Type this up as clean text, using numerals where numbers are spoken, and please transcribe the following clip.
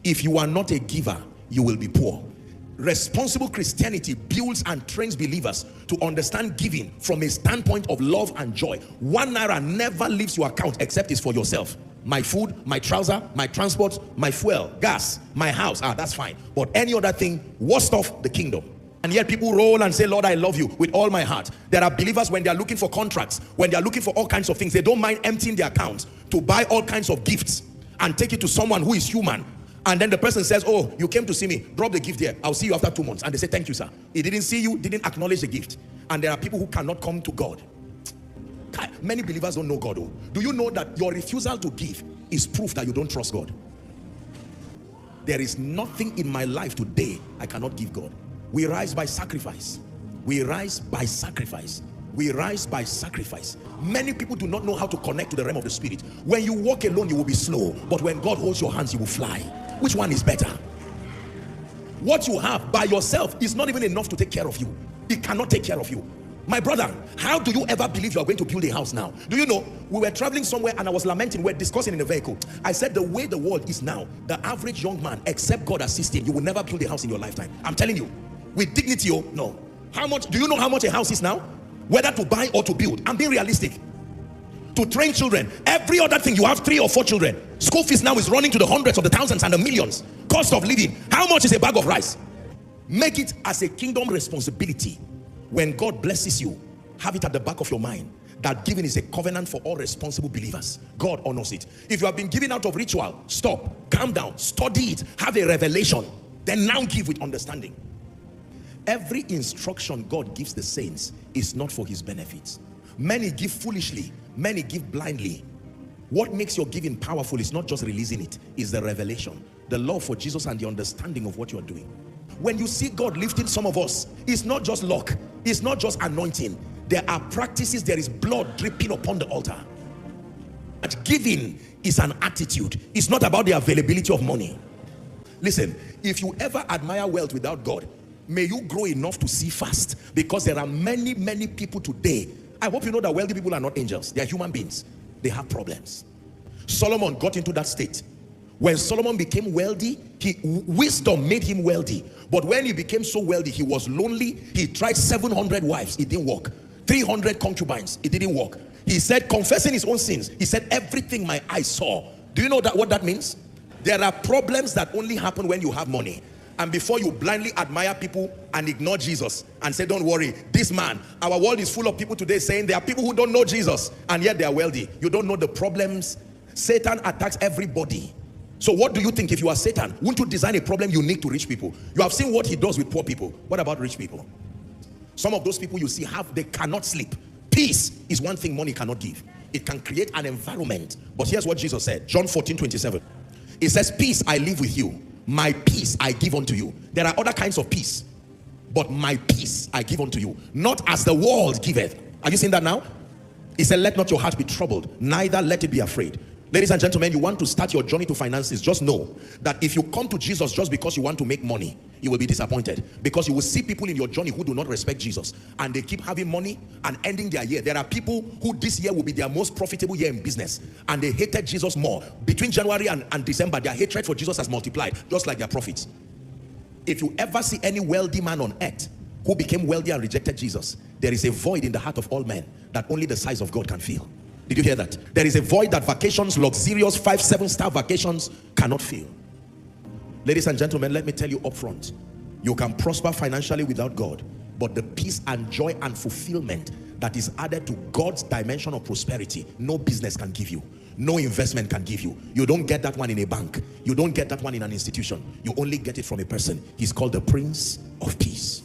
If you are not a giver, you will be poor. Responsible Christianity builds and trains believers to understand giving from a standpoint of love and joy. 1 naira never leaves your account except it's for yourself. My food, my trouser, my transport, my fuel, gas, my house, that's fine. But any other thing, worst off, the kingdom. And yet people roll and say, Lord, I love you with all my heart. There are believers, when they are looking for contracts, when they are looking for all kinds of things, they don't mind emptying their accounts to buy all kinds of gifts and take it to someone who is human. And then the person says, oh, you came to see me, drop the gift here, I'll see you after 2 months. And they say, thank you, sir. He didn't see you, didn't acknowledge the gift. And there are people who cannot come to God. Many believers don't know God. Do you know that your refusal to give is proof that you don't trust God? There is nothing in my life today I cannot give God. We rise by sacrifice. We rise by sacrifice. We rise by sacrifice. Many people do not know how to connect to the realm of the spirit. When you walk alone, you will be slow. But when God holds your hands, you will fly. Which one is better? What you have by yourself is not even enough to take care of you. It cannot take care of you. My brother, how do you ever believe you are going to build a house now? Do you know, we were traveling somewhere and I was lamenting, we're discussing in a vehicle. I said, the way the world is now, the average young man, except God assist him, you will never build a house in your lifetime. I'm telling you. With dignity, oh, no. How much, do you know how much a house is now? Whether to buy or to build. I'm being realistic. To train children, every other thing, you have 3 or 4 children. School fees now is running to the hundreds of the thousands and the millions. Cost of living. How much is a bag of rice? Make it as a kingdom responsibility. When God blesses you, have it at the back of your mind that giving is a covenant for all responsible believers. God honors it. If you have been giving out of ritual, stop, calm down, study it, have a revelation, then now give with understanding. Every instruction God gives the saints is not for his benefits. Many give foolishly, many give blindly. What makes your giving powerful is not just releasing it, it's the revelation, the love for Jesus and the understanding of what you are doing. When you see God lifting some of us, it's not just luck, it's not just anointing. There are practices, there is blood dripping upon the altar. But giving is an attitude. It's not about the availability of money. Listen, if you ever admire wealth without God, may you grow enough to see fast, because there are many people today. I hope you know that wealthy people are not angels. They are human beings. They have problems. Solomon got into that state. When Solomon became wealthy, wisdom made him wealthy. But when he became so wealthy, he was lonely. He tried 700 wives. It didn't work. 300 concubines. It didn't work. He said, confessing his own sins, he said, everything my eyes saw. Do you know what that means? There are problems that only happen when you have money. And before you blindly admire people and ignore Jesus and say, don't worry, this man, our world is full of people today saying there are people who don't know Jesus and yet they are wealthy. You don't know the problems. Satan attacks everybody. So what do you think? If you are Satan, wouldn't you design a problem unique to rich people? You have seen what he does with poor people. What about rich people? Some of those people you see they cannot sleep. Peace is one thing money cannot give. It can create an environment. But here's what Jesus said, John 14:27. It says, peace I live with you. My peace I give unto you. There are other kinds of peace, but my peace I give unto you. Not as the world giveth. Are you seeing that now? He said, let not your heart be troubled, neither let it be afraid. Ladies and gentlemen, you want to start your journey to finances, just know that if you come to Jesus just because you want to make money, you will be disappointed, because you will see people in your journey who do not respect Jesus and they keep having money and ending their year. There are people who this year will be their most profitable year in business and they hated Jesus more. Between January and December, their hatred for Jesus has multiplied, just like their profits. If you ever see any wealthy man on earth who became wealthy and rejected Jesus, there is a void in the heart of all men that only the size of God can fill. Did you hear that? There is a void that vacations, luxurious 5-7-star vacations cannot fill. Ladies and gentlemen, let me tell you up front, you can prosper financially without God, but the peace and joy and fulfillment that is added to God's dimension of prosperity, no business can give you. No investment can give you. You don't get that one in a bank. You don't get that one in an institution. You only get it from a person. He's called the Prince of Peace.